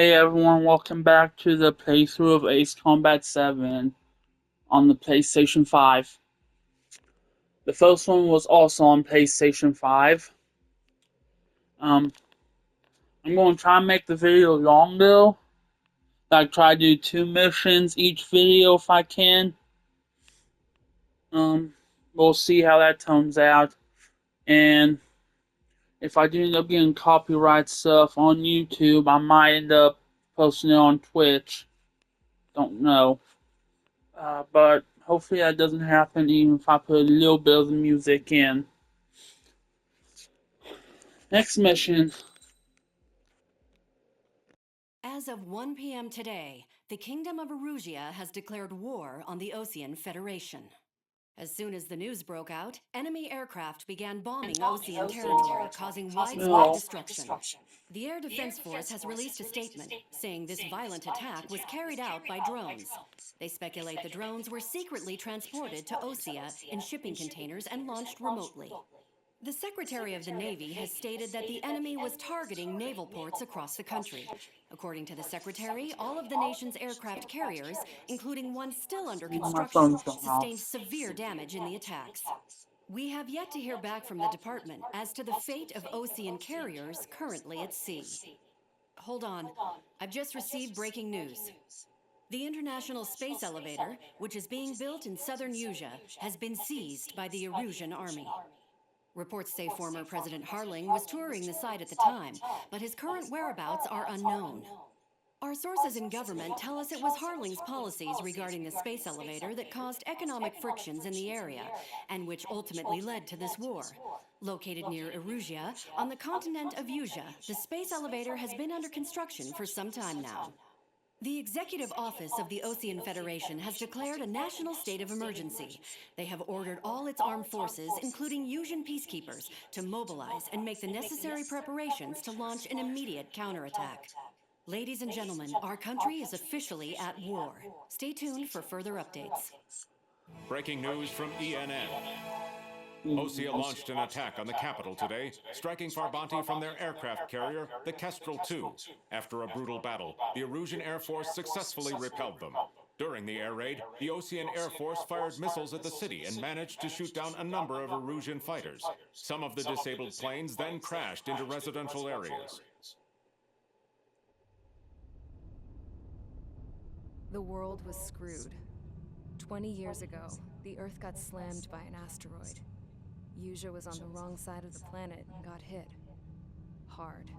Hey everyone, welcome back to the playthrough of Ace Combat 7 on the PlayStation 5. The first one was also on PlayStation 5. Um, I'm going to try and make the video long though. Like try to do 2 missions each video if I can. We'll see how that turns out. And if I do end up getting copyright stuff on YouTube, I might end up posting it on Twitch. Don't know. But hopefully that doesn't happen even if I put a little bit of the music in. Next mission. As of 1 p.m. today, the Kingdom of Erusia has declared war on the Osean Federation. As soon as the news broke out, enemy aircraft began bombing Osean territory, causing widespread destruction. The Air Defense Force has released a statement saying this violent attack was carried out by drones. They speculate the drones were secretly transported to Osea in shipping containers and launched remotely. The Secretary of the Navy has stated that the enemy was targeting naval ports across the country. According to the Secretary, all of the nation's aircraft carriers, including one still under construction, sustained severe damage in the attacks. We have yet to hear back from the department as to the fate of Osean carriers currently at sea. Hold on, I've just received breaking news. The International Space Elevator, which is being built in southern Usia, has been seized by the Erusian Army. Reports say former President Harling was touring the site at the time, but his current whereabouts are unknown. Our sources in government tell us it was Harling's policies regarding the space elevator that caused economic frictions in the area, and which ultimately led to this war. Located near Erusia, on the continent of Usia, the space elevator has been under construction for some time now. The Executive Office of the Osean Federation has declared a national state of emergency. They have ordered all its armed forces, including Usian peacekeepers, to mobilize and make the necessary preparations to launch an immediate counterattack. Ladies and gentlemen, our country is officially at war. Stay tuned for further updates. Breaking news from ENN. Osea launched an attack on the capital today, striking Farbanti from their aircraft carrier, the Kestrel II. After a brutal battle, the Erusian Air Force successfully repelled them. During the air raid, the Osean Air Force fired missiles at the city and managed to shoot down a number of Erusian fighters. Some of the disabled planes then crashed into residential areas. The world was screwed. 20 years ago, the Earth got slammed by an asteroid. Usia was on the wrong side of the planet and got hit. Hard.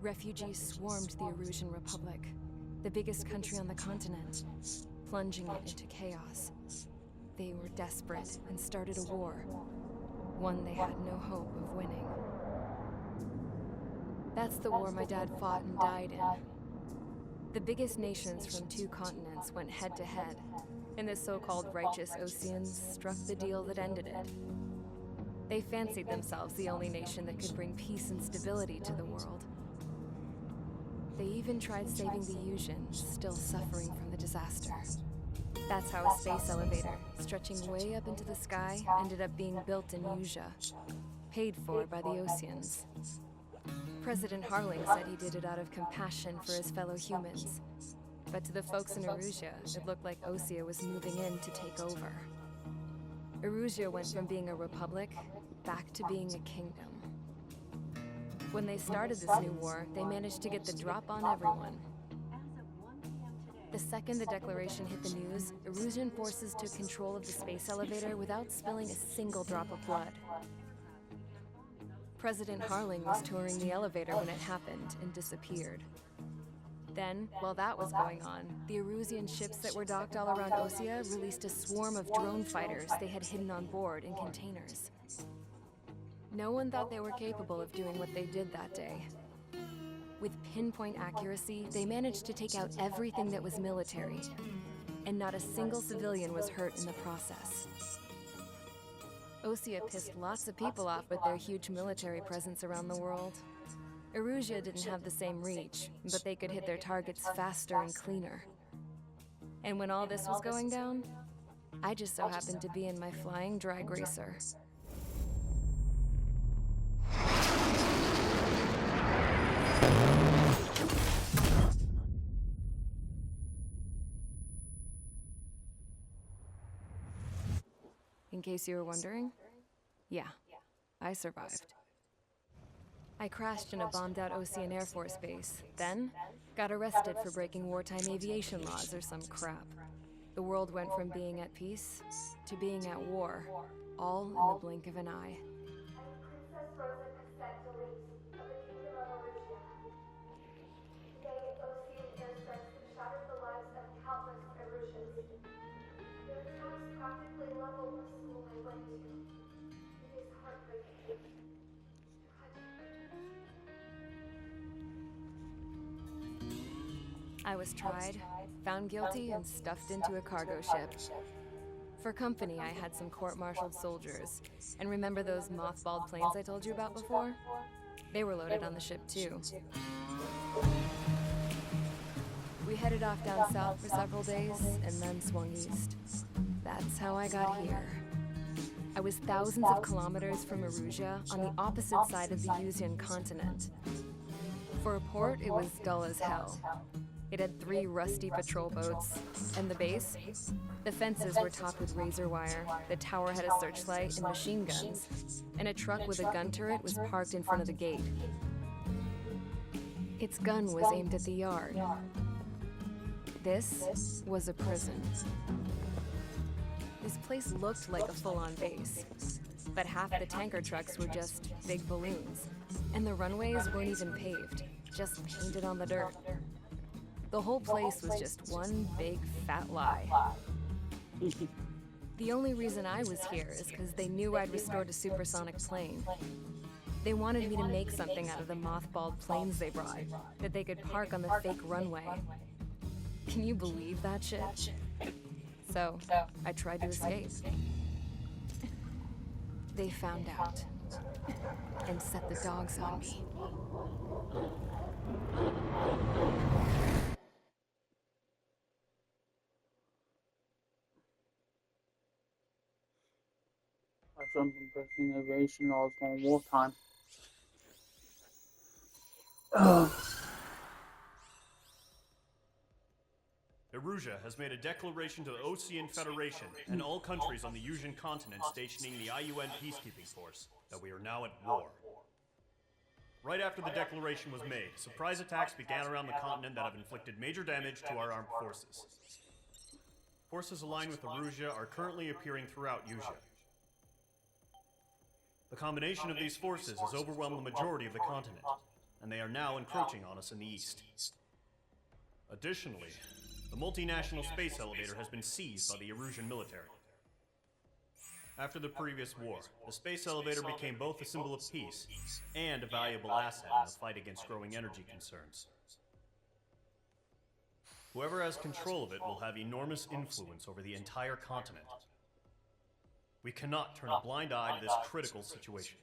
Refugees swarmed the Erusian Republic, the biggest country on the continent, plunging it into chaos. They were desperate and started a war, one they had no hope of winning. That's the war my dad fought and died in. The biggest nations from 2 continents went head-to-head, and the so-called righteous Oseans struck the deal that ended it. They fancied themselves the only nation that could bring peace and stability to the world. They even tried saving the Usians, still suffering from the disaster. That's how a space elevator, stretching way up into the sky, ended up being built in Usia, paid for by the Oseans. President Harling said he did it out of compassion for his fellow humans. But to the folks in Erusia, it looked like Osea was moving in to take over. Erusia went from being a republic back to being a kingdom. When they started this new war, they managed to get the drop on everyone. The second the declaration hit the news, Erusian forces took control of the space elevator without spilling a single drop of blood. President Harling was touring the elevator when it happened and disappeared. Then, while that was going on, the Erusian ships that were docked all around Osea released a swarm of drone fighters they had hidden on board in containers. No one thought they were capable of doing what they did that day. With pinpoint accuracy, they managed to take out everything that was military, and not a single civilian was hurt in the process. Osea pissed lots of people off with their huge military presence around the world. Erusia didn't have the same reach, but they could hit their targets faster and cleaner. And when all this was going down, I just so happened to be in my flying drag racer. in case you were wondering. Yeah, I survived. I crashed in a bombed-out Ocean Air Force base, then got arrested for breaking wartime aviation laws or some crap. The world went from being at peace to being at war, all in the blink of an eye. Princess Rosa Cassette Delete of the Kingdom of Erusia. Today, Ocean airstrikes have shattered the lives of countless Erusians. Their attacks practically leveled the school I went to. It is heartbreaking. I was tried, found guilty, and stuffed into a cargo ship. For company, I had some court-martialed soldiers. And remember those mothballed planes I told you about before? They were loaded on the ship, too. We headed off down south for several days, and then swung east. That's how I got here. I was thousands of kilometers from Erusia, on the opposite side of the Yuzian continent. For a port, it was dull as hell. It had 3 rusty patrol boats, and the base? The fences were topped with razor wire, the tower had a searchlight and machine guns, and a truck with a gun turret was parked in front of the gate. Its gun was aimed at the yard. This was a prison. This place looked like a full-on base, but half the tanker trucks were just big balloons, and the runways weren't even paved, just painted on the dirt. The whole place was just one big fat lie. The only reason I was here is because they knew I'd restored a supersonic plane. They wanted me to make something out of the mothballed planes they brought, that they could park on the fake runway. Can you believe that shit? So, I tried to escape. They found out, and set the dogs on me. I jumped from breaking aviation laws on wartime. Erusia has made a declaration to the Ocean Federation and all countries on the Yuzian continent stationing the IUN peacekeeping force that we are now at war. Right after the declaration was made, surprise attacks began around the continent that have inflicted major damage to our armed forces. Forces aligned with Erusia are currently appearing throughout Yusia. The combination of these forces has overwhelmed the majority of the continent, and they are now encroaching on us in the east. Additionally, the multinational space elevator has been seized by the Erusian military. After the previous war, the space elevator became both a symbol of peace and a valuable asset in the fight against growing energy concerns. Whoever has control of it will have enormous influence over the entire continent. We cannot turn a blind eye to this critical situation.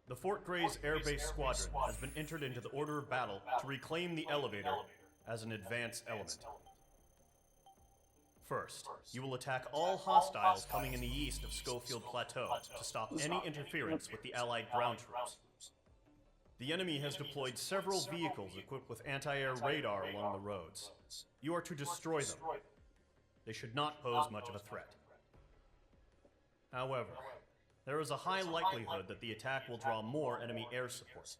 The Fort Gray's Air Base Squadron has been entered into the order of battle to reclaim the elevator as an advance element. First, you will attack all hostiles coming in the east of Schofield Plateau to stop any interference with the Allied ground troops. The enemy has deployed several vehicles equipped with anti-air radar along the roads. You are to destroy them. They should not pose much of a threat. However, there is a high likelihood that the attack will draw more enemy air support.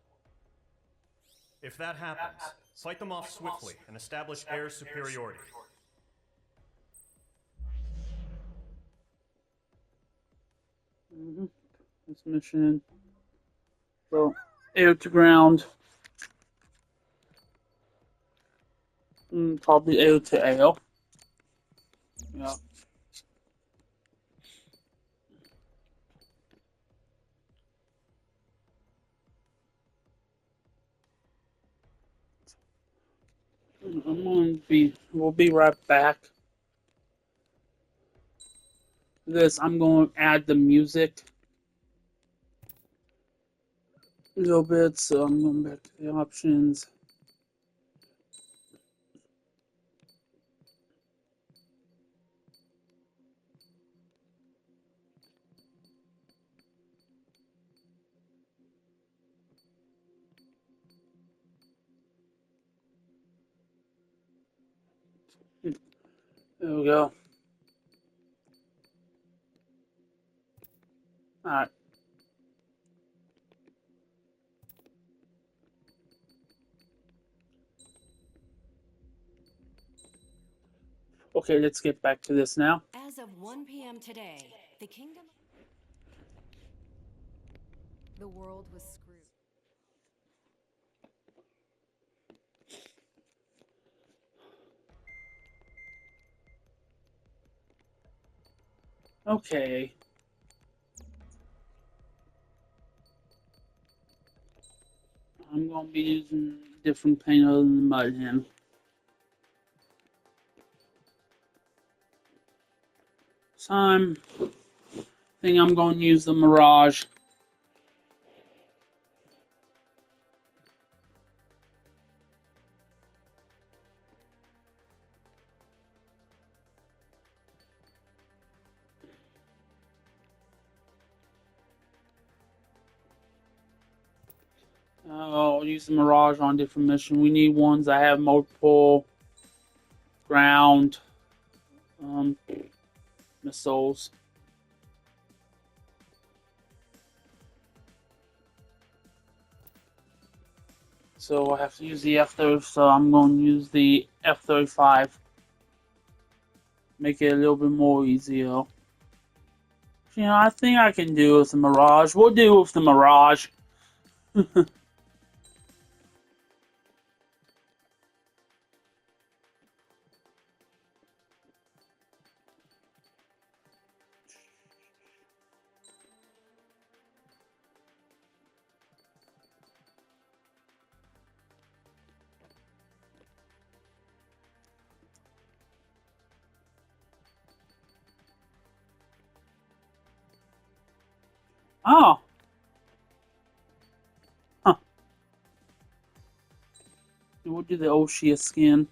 If that happens, fight them off swiftly and establish air superiority. This mission. So, air to ground. Probably air to air. Yeah. We'll be right back. This, I'm going to add the music a little bit, so I'm going back to the options. There we go. Alright. Okay, let's get back to this now. As of 1 p.m. today, the kingdom... The world was screwed. Okay. I'm gonna be using different paint other than mud hand. Time. I think I'm gonna use the Mirage. I'll use the Mirage on different missions. We need ones that have multiple ground missiles. So I have to use the F-30, so I'm going to use the F-35. Make it a little bit more easier. You know, I think I can do with the Mirage. We'll do with the Mirage. Oh. Huh. We'll do the Oshia skin.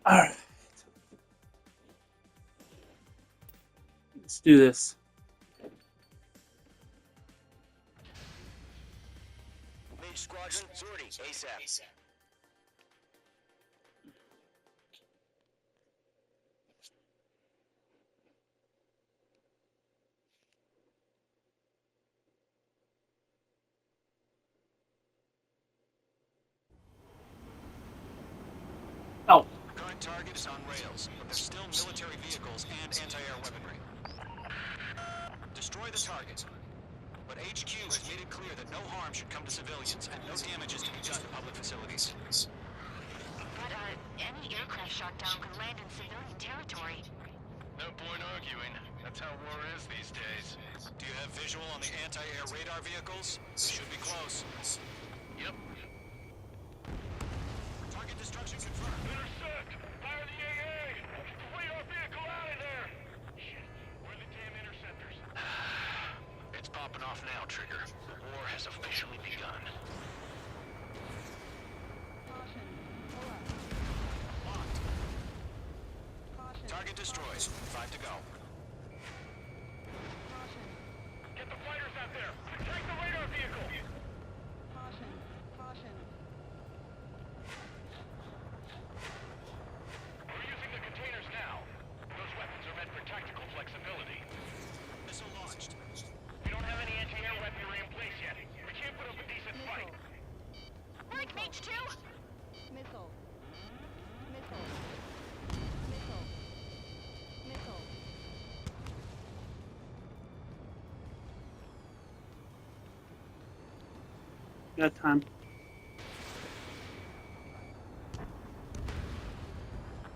Alright. Let's do this. Mage Squadron, sortie, ASAP. Oh. Current target is on rails, but there's still military vehicles and anti-air weaponry. Destroy the target. But HQ has made it clear that no harm should come to civilians and no damage is to be done to public facilities. But, any aircraft shot down could land in civilian territory. No point arguing. That's how war is these days. Do you have visual on the anti-air radar vehicles? They should be close. Yep. Target destruction confirmed. Intercept! Fire the AA! Get the radar vehicle out of there! Shit, where are the damn interceptors? It's popping off now, Trigger. War has officially begun. Locked. Target destroyed. 5 to go. Get the fighters out there! Attack the radar vehicle! We're using the containers now. Those weapons are meant for tactical flexibility. Missile launched. That time.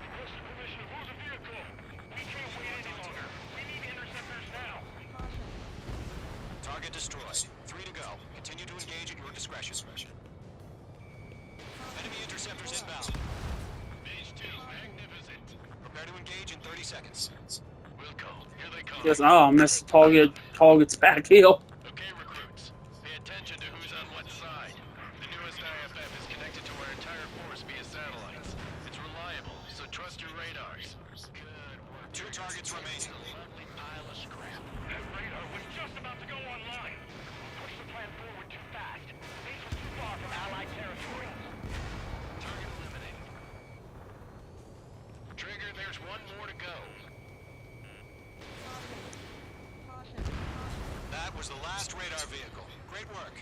Requesting permission to move the vehicle. We can't wait any longer. We need interceptors now. Target destroyed. 3 to go. Continue to engage at your discretion. Enemy interceptors inbound. Phase 2, magnificent. Prepare to engage in 30 seconds. Wilco, here they come. Yes. Oh, missed target. Target's back heel. Okay, recruits. Pay attention to who's on what side. The newest IFF is connected to our entire force via satellites. It's reliable, so trust your radars. Good work. 2 targets remaining. Lovely pile of scrap. That radar was just about to go online. Push the plan forward too fast. Base was too far from Allied territory. Target eliminated. Trigger, there's one more to go. That was the last radar vehicle. Great work.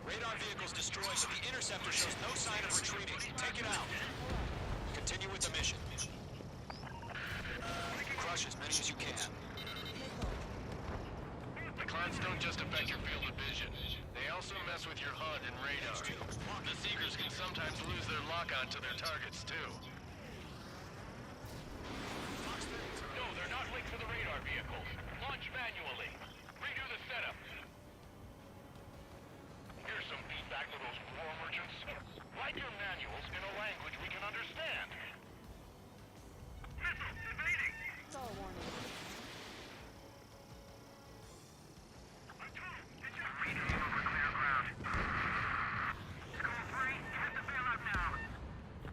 Radar vehicle's destroyed, but the interceptor shows no sign of retreating. Take it out. Continue with the mission. Crush as many as you can. The clouds don't just affect your field of vision. They also mess with your HUD and radar. The Seekers can sometimes lose their lock-on to their targets, too. No, they're not linked to the radar vehicles. Launch manually. Redo the setup. Here's some feedback to those war merchants. Write your manuals in a language we can understand. Missile evading!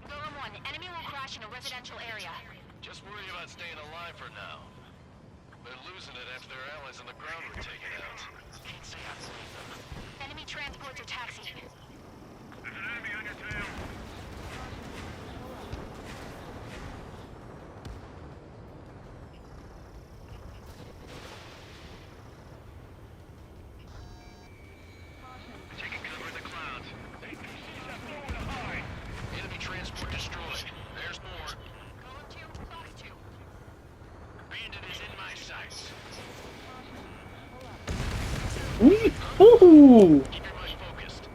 Golem 1, enemy will crash in a residential area. Just worry about staying alive for now. They're losing it after their allies on the ground were taken out. Can't say I blame them. Enemy transports are taxiing. There's an enemy on your tail. Taking cover in the clouds. APCs have nowhere to hide. Enemy transport destroyed. There's more. Golem 2, Fox 2. Bandit is in my sights. Ooh. Keep your mind focused.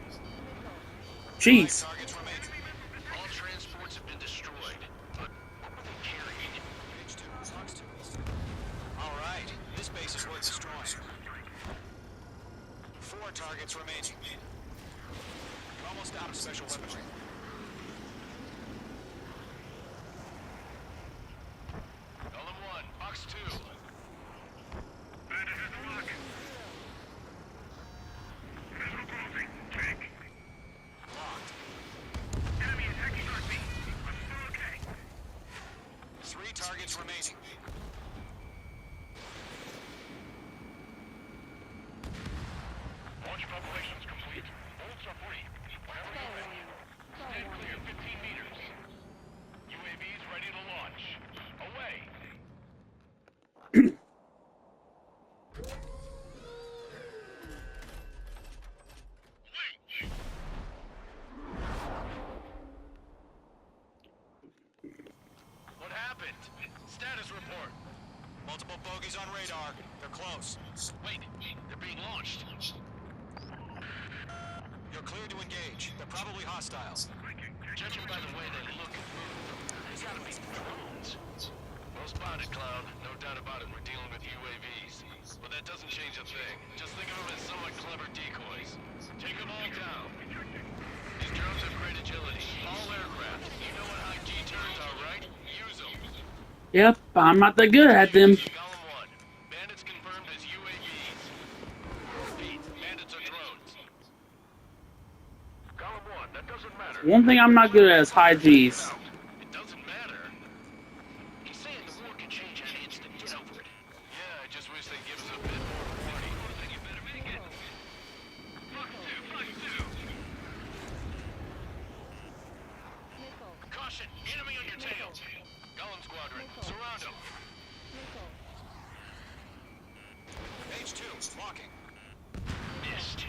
Jeez. Targets remaining. All transports have been destroyed. But what were they carrying? H2, Fox 2. All right. This base is worth destroying. 4 targets remaining. You're almost out of special weaponry. Golem 1, Fox 2. Bandit has the lock. Missile closing. Take. Locked. Enemy attacking our beat. I'm still okay. 3 targets remaining. Launch preparations complete. Bolts are free. Whenever you're ready. Stand clear 15 meters. UAVs ready to launch. Away. What happened? Status report. Multiple bogeys on radar. They're close. Wait, they're being launched. You're cleared to engage. They're probably hostile. Judging by the way they look and move, there's gotta be drones. Well spotted, Clown. No doubt about it, we're dealing with UAVs. But that doesn't change a thing. Just think of them as somewhat clever decoys. Take them all down. These drones have great agility. All aircraft. You know what high G turns are, right? Use them. Yep. I'm not that good at them. Golem 1. Bandits confirmed as UAVs. Repeat, bandits are drones. Golem 1, that doesn't matter. One thing I'm not good at is high G's. It doesn't matter. He's saying the war can change at an instant. Get over it. Yeah, I just wish they'd give us a bit more warning. Then you better make it. Fox 2, Fox 2. Caution, enemy on your tail. Golem Squadron, surround him. H2, locking. Missed.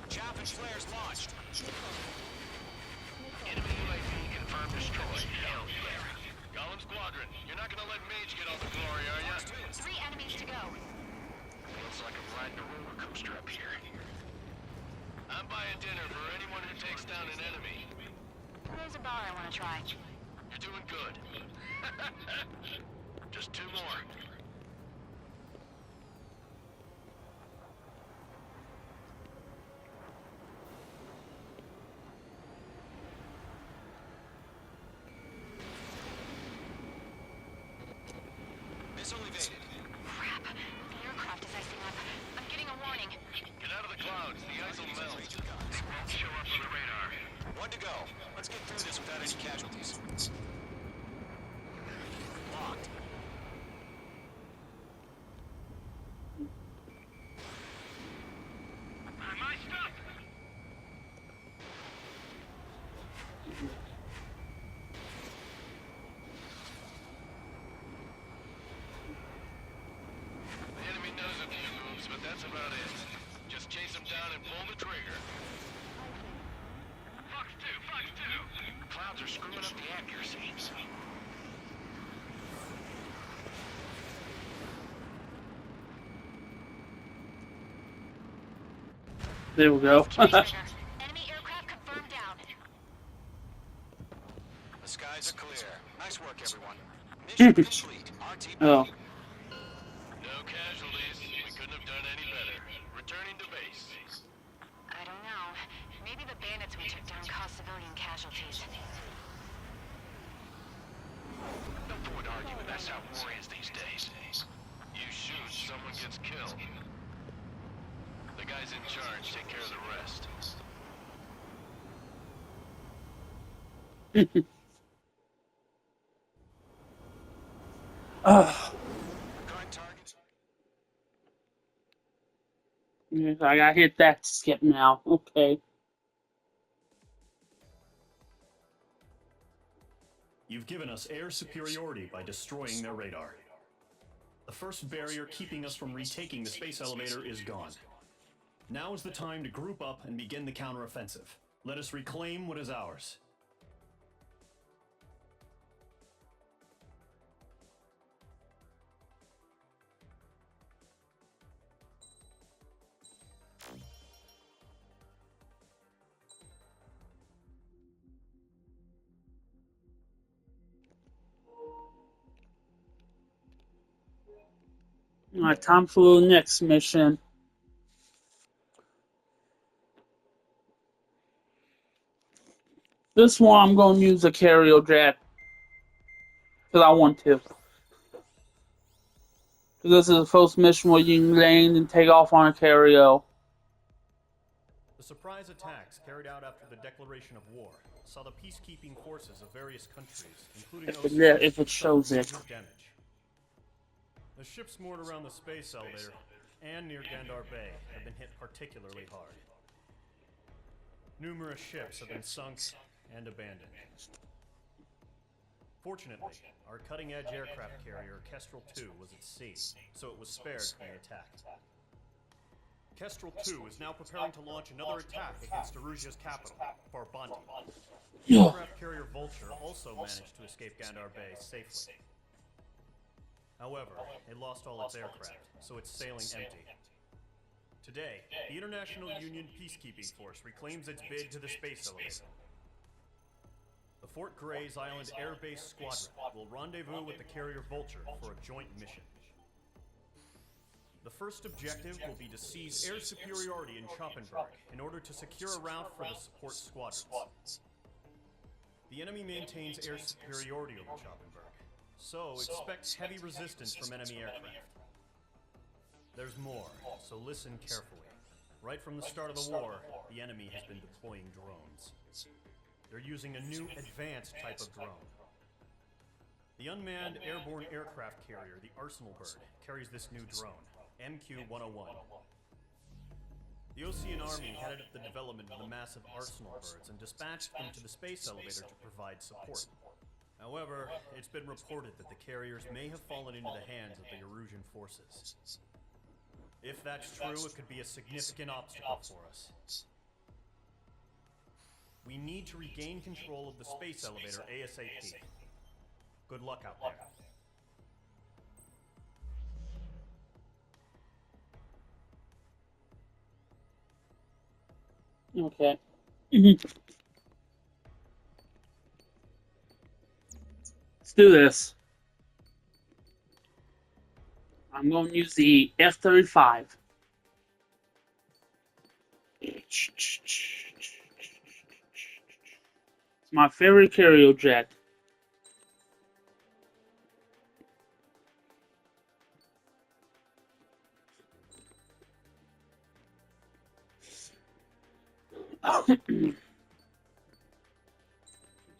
Chaff and flares launched. there's a bar I want to try. You're doing good. Just 2 more. Missile evaded. Crap. The aircraft is icing up. I'm getting a warning. Get out of the clouds. The ice will melt. They won't show up on the radar. 1 to go. Let's get through this without any casualties. Locked. My stuff! The enemy knows a few moves, but that's about it. Just chase them down and pull the trigger. Fox 2! Fox 2! Clouds are screwing up the accuracy. There we go. Enemy aircraft confirmed down. The skies are clear. Nice work, everyone. Mission complete. RTB. Oh. No casualties. We couldn't have done any better. Returning to base. I don't know. Maybe the bandits we took down caused civilian casualties. No point arguing. That's how war is these days. You shoot, someone gets killed. The guys in charge take care of the rest. Current target. Yes, I gotta hit that skip now. Okay. You've given us air superiority by destroying their radar. The first barrier keeping us from retaking the space elevator is gone. Now is the time to group up and begin the counteroffensive. Let us reclaim what is ours. Alright, time for the next mission. This one I'm gonna use a carrier jet. Because I want to. Because this is the first mission where you can land and take off on a carrier. The surprise attacks carried out after the declaration of war saw the peacekeeping forces of various countries, including If it shows it. damage. The ships moored around the space elevator and near Gandar Bay have been hit particularly hard. Numerous ships have been sunk and abandoned. Fortunately, our cutting-edge aircraft carrier, Kestrel 2, was at sea, so it was spared from the attack. Kestrel 2 is now preparing to launch another attack against Erusia's capital, Farbanti. The aircraft carrier Vulture also managed to escape Gandar Bay safely. However, it lost all its aircraft, so it's sailing empty. Today, the International Union Peacekeeping Force reclaims its bid to the space elevator. The Fort Gray's Island Air Base Squadron will rendezvous with the carrier Vulture for a joint mission. The first objective will be to seize air superiority in Schoppenberg in order to secure a route for the support squadrons. The enemy maintains air superiority over Schoppenberg, so expect heavy resistance from enemy aircraft. There's more, so listen carefully. Right from the start of the war, the enemy has been deploying drones. They're using a new advanced type of drone. The unmanned airborne aircraft carrier, the Arsenal Bird, carries this new drone, MQ-101. The Osean Army headed up the development of the massive Arsenal Birds and dispatched them to the space elevator to provide support. However, it's been reported that the carriers may have fallen into the hands of the Erusian forces. If that's true, it could be a significant obstacle for us. We need to regain control of the space elevator ASAP. Good luck out there. Okay. Let's do this. I'm going to use the F-35. It's my favorite carrier jet.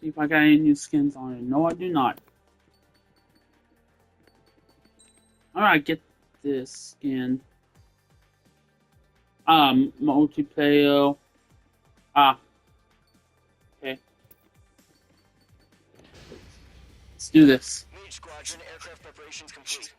See if I got any new skins on it. No, I do not. Alright, get this skin. Multiplayer. Okay. Let's do this. Mage Squadron, aircraft preparations complete.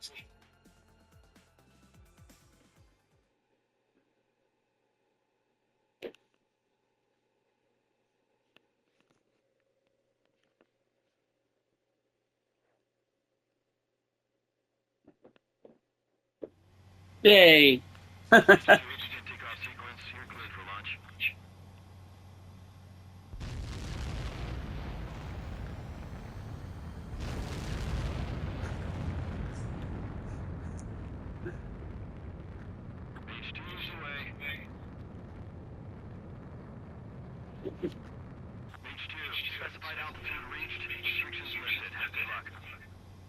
Yay! Takeoff sequence. You're cleared for launch. H2 is away. H2, specified altitude reached. Restrictions lifted. Good luck.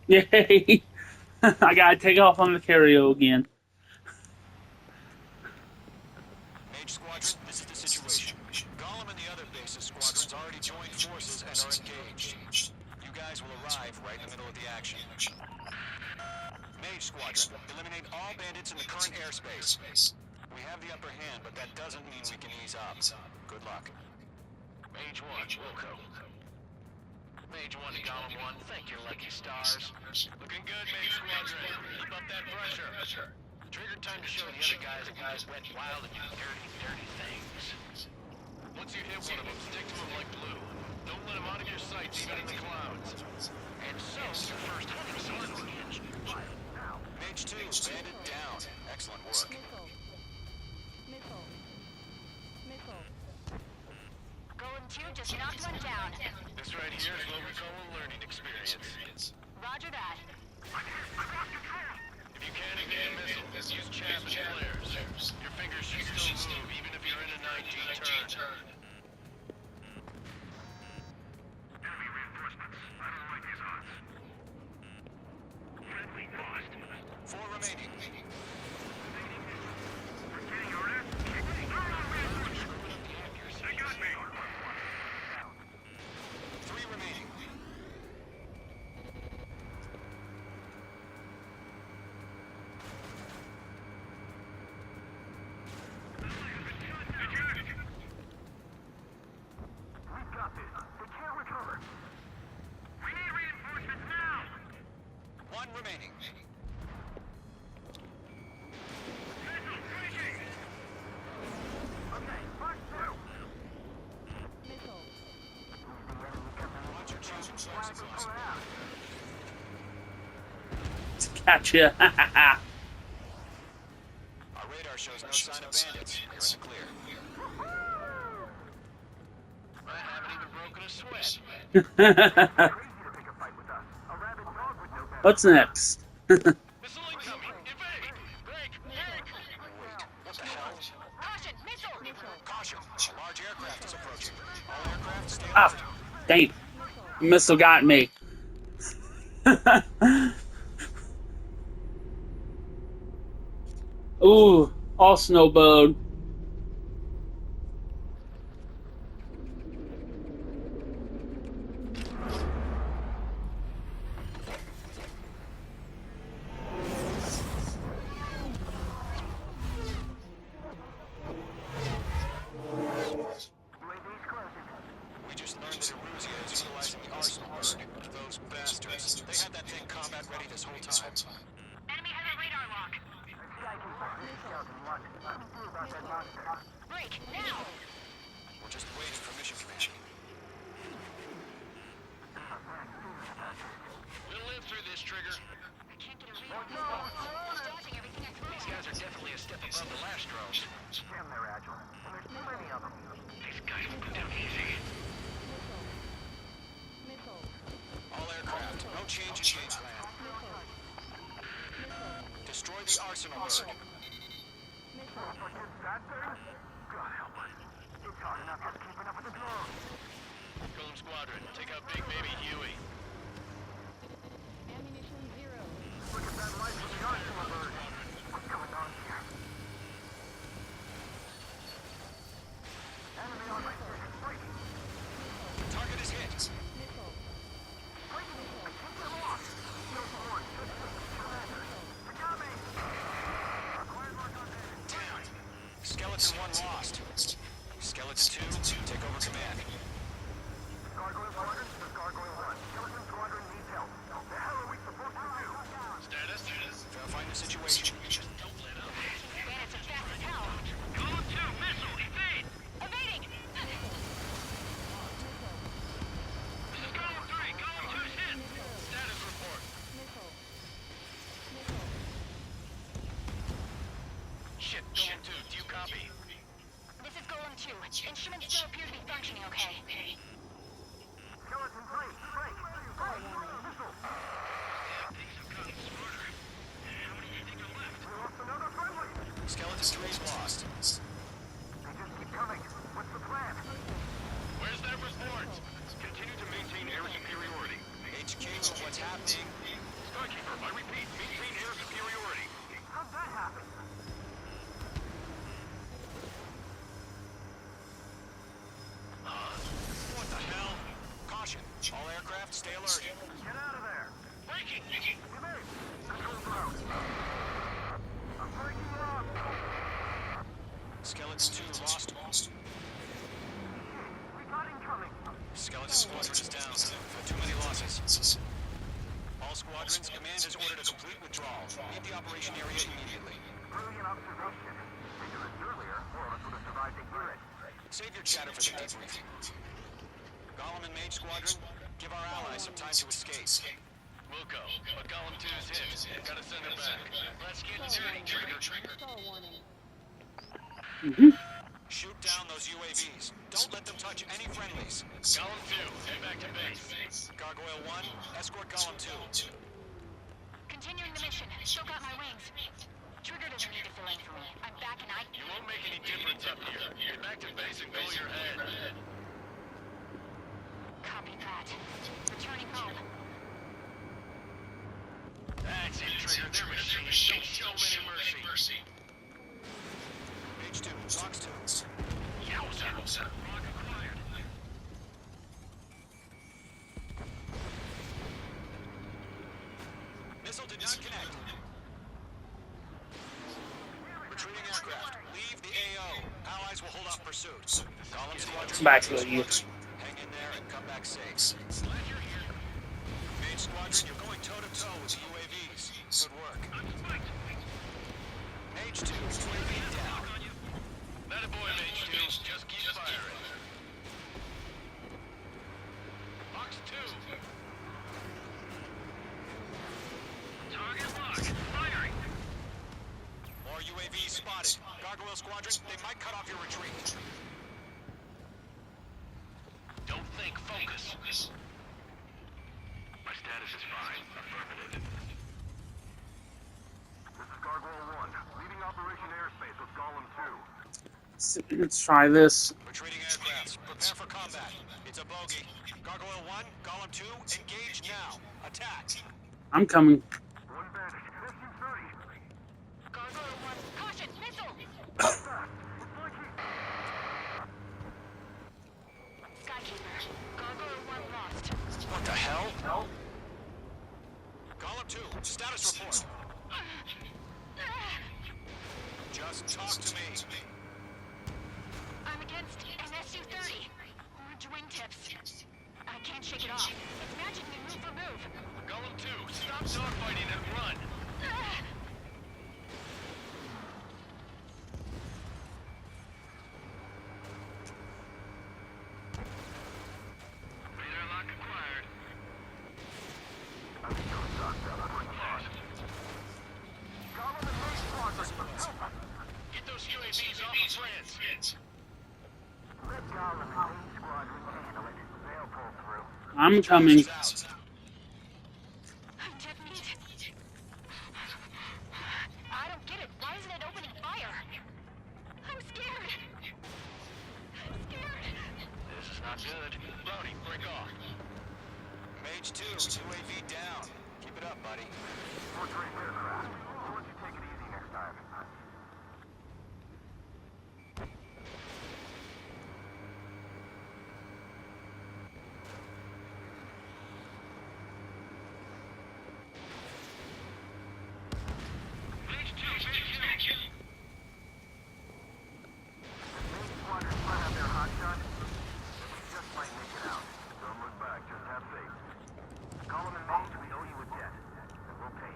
Yay! I gotta take off on the carrier again. Mage Squadron, this is the situation. Gollum and the other bases squadrons already joined forces and are engaged. You guys will arrive right in the middle of the action. Mage Squadron, eliminate all bandits in the current airspace. We have the upper hand, but that doesn't mean we can ease up. Good luck. Mage 1, Wilco. Mage 1 to Gollum 1, thank your lucky stars. Looking good, Mage Squadron. Keep up that pressure. Trigger time to show the other guys that we get wet wild and do dirty, dirty things. Once you hit one of them, stick to them like glue. Don't let them out of your sights, even in the clouds. And so, your first hunting sword begins. Mage 2, bandit down. Excellent work. Golem 2 just knocked one down. This right here is what we call a learning experience. Roger that. If you can't evade a missile, use chaff and flares. Your fingers should still move, even if you're in a 19 turn. Enemy reinforcements. I don't like these odds. Friendly lost. 4 remaining. We're getting your ass kicked. They got me. 3 remaining. We've got this. They can't recover. We need reinforcements now. 1 remaining. Missile breaking. Okay, march through. Watch your chosen sources. Gotcha. Our radar shows no sign of bandits. You're in the clear. I haven't even broken a sweat. What's next? Missile incoming. Evade. Break. Wait, what the hell? Caution, missile! Caution, a large aircraft is approaching. All aircraft stay Ah, alert. dang. Missile got me. Ooh, all snowbird. We just learned that Eruzia is utilizing the arsenal bird. Those bastards. They had that thing combat ready this whole time. Enemy has a radar lock. Break, now! We're just waiting for mission command. We'll live through this, Trigger. I can't get a read on these guys. He's dodging everything I throw. These guys are definitely a step above the last drones. Damn, they're agile. And there's too many of them. These guys will go down easy. All aircraft, change in game plan. Destroy the arsenal bird. God help us. It's hard enough just keeping up with the drones. Golem Squadron, take out Big Baby Huey. Look at that light from the arsenal bird. What's going on here? Enemy on my station. Breaking. Target is hit. Breaking. I kicked them off. Shield 4, system. Commander. You got me. Acquired mark on head. Damn. Skeleton 1 lost. Skeleton 2, take over command. Gargoyle Squadron, this is Gargoyle 1. Skeleton Squadron needs help. The hell are we supposed to do? Status? Verifying the situation. Don't let up. Bandits are fast as hell. Golem 2, missile, evade! Evading! This is Golem 3, Golem 2's hit! Status report. Shit, Golem 2, do you copy? This is Golem 2. Instruments still appear to be functioning okay. Skeleton 3, break. Missile. Things have gotten smarter. How many do you think are left? We lost another friendly. Skeleton 3 is lost. They just keep coming. What's the plan? Where's that report? Continue to maintain air superiority. HQ, what's happening? Skykeeper, I repeat, maintain air superiority. How'd that happen? What the hell? Caution. All aircraft, stay alert. Get out of there. Breaking! Evade. Control's out. I'm breaking up. Skeleton 2 lost. We got incoming. Skeleton Squadron is down. Too many losses. All squadrons, command has ordered a complete withdrawal. Leave the operation area immediately. Brilliant observation. Think of this earlier, more of us would have survived to hear it. Save your chatter for the debriefing. Golem and Mage Squadron, give our allies some time to escape. Wilco, but Golem 2's hit. Gotta send it back. Let's get dirty, Trigger. Shoot down those UAVs. Don't let them touch any friendlies. Golem 2, head back to base. Gargoyle 1, escort Golem 2. Continuing the mission. Still got my wings. Trigger doesn't need to fill in for me. I'm back and You won't make any difference up here. Get back to base and goal your head. Copy that. Returning home. That's it, Trigger. Their machines don't show any mercy. Mage 2, Fox 2. Yowza! Rock acquired. Missile did not connect. Retreating aircraft. Leave the AO. Allies will hold off pursuit. Golem Squadron. Back to you. Hang in there and come back safe. Mage Squadron, you're going toe-to-toe with the UAVs. Good work. Mage 2, UAV down. That a boy, Mage 2. Just keep firing. Fox 2. Target locked. Firing. More UAVs spotted. Gargoyle Squadron, they might cut off your retreat. Don't think, focus. My status is fine. Affirmative. This is Gargoyle 1, leading Operation Airspace with Golem 2. Let's try this. Retreating aircrafts, prepare for combat. It's a bogey. Gargoyle 1, Golem 2, engage now. Attack. I'm coming. One bandit, SU-30. Gargoyle 1. Caution! Missile! Fast. It's like he... Skykeeper. Gargoyle 1 lost. What the hell? Golem 2, status report. Just talk to me. I'm against an SU-30. Orange wingtips. I can't shake it off. It's matching me move for move. Golem 2, stop dogfighting and run. Radar lock acquired. Get those UAVs off of France. Let Golem and Mage Squadron handle it. They'll pull through. I'm coming. Out. Mage 2, UAV down. Keep it up, buddy. Portrait aircraft. We'll let you take it easy next time. Mage 2, Mage 2. Main squadron might have their hot shot. We just might make it out. Don't look back, just have faith. Column and Mage, we owe you a debt. And we'll pay it.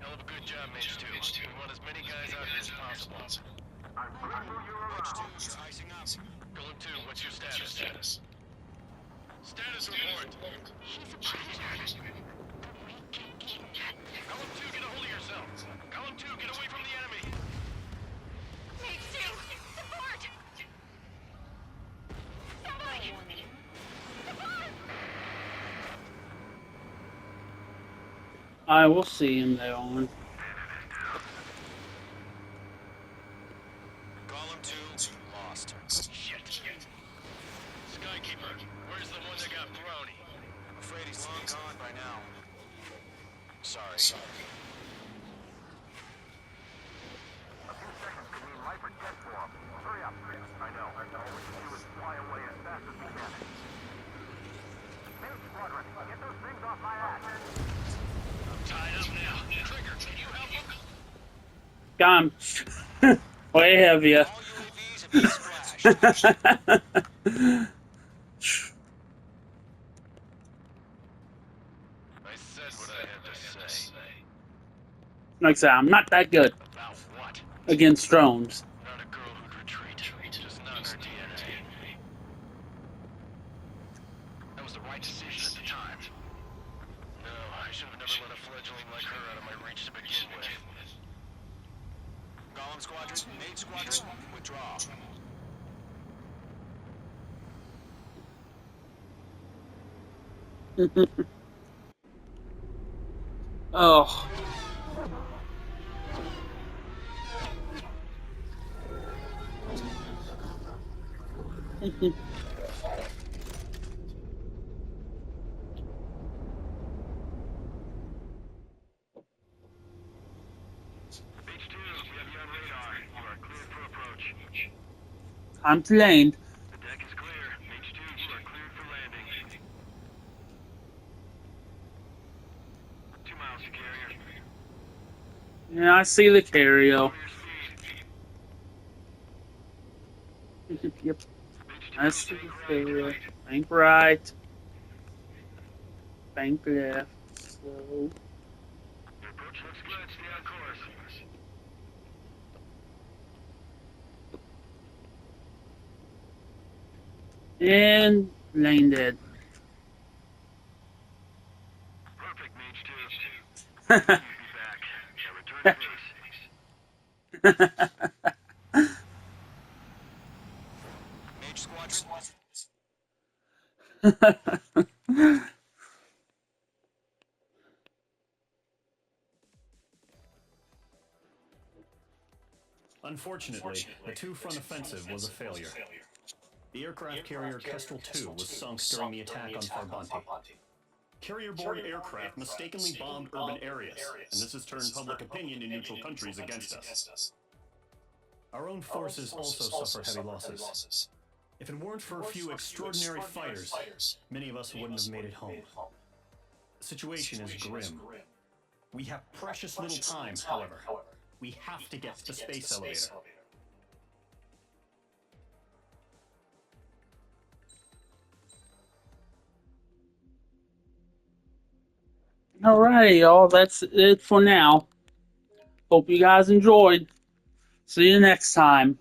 Hell of a good job, Mage 2. We want as many guys out here as possible. I'm grateful you're Mage 2, around. you're icing up. Golem 2, what's your status? Status report. He's a predator. We can get that. Golem 2, get a hold of yourself. Golem 2, get away from the enemy. Mage 2, support! Somebody! Support! I will see him there on. Golem 2, lost. Shit. Skykeeper, where's the one that got brownie? I'm afraid he's long gone by now. Sorry. A few seconds could mean life or death for him. Hurry up. I know. All we can do is fly away as fast as we can. Main squadron, get those things off my ass. I'm tied up now. Trigger, can you help him? Got him. Way heavier. All UAVs have been splashed. I said what I had to say. Like I said, I'm not that good About what? against drones. Not a girl who'd retreat. Just not in her DNA. That was the right decision at the time. No, I should have never let a fledgling like her out of my reach to begin with. Golem Squadron, Mage Squadron, withdraw. Oh. Mage 2, we have you on radar. You are cleared for approach. I'm planed. The deck is clear. Mage 2, you are cleared for landing. 2 miles to carrier. Yeah, I see the carrier. Your speed. Yep. Mage 2, I see bank the right, carrier. Bank right. Bank left. Slow. Your approach looks good. Stay on course. And lane dead. Perfect, Mage 2. You'll be back. Now return to base. Mage Squadron, Unfortunately, the two-front offensive was a failure. The aircraft carrier Kestrel 2 was sunk during the attack on Farbanti. Carrier-borne aircraft mistakenly bombed urban areas, and this has turned public opinion in neutral countries against us. Our own forces also suffered heavy losses. If it weren't for a few extraordinary fighters, many of us wouldn't have made it home. The situation is grim. We have precious little time, however. We have to get to the space elevator. Alright, y'all. That's it for now. Hope you guys enjoyed. See you next time.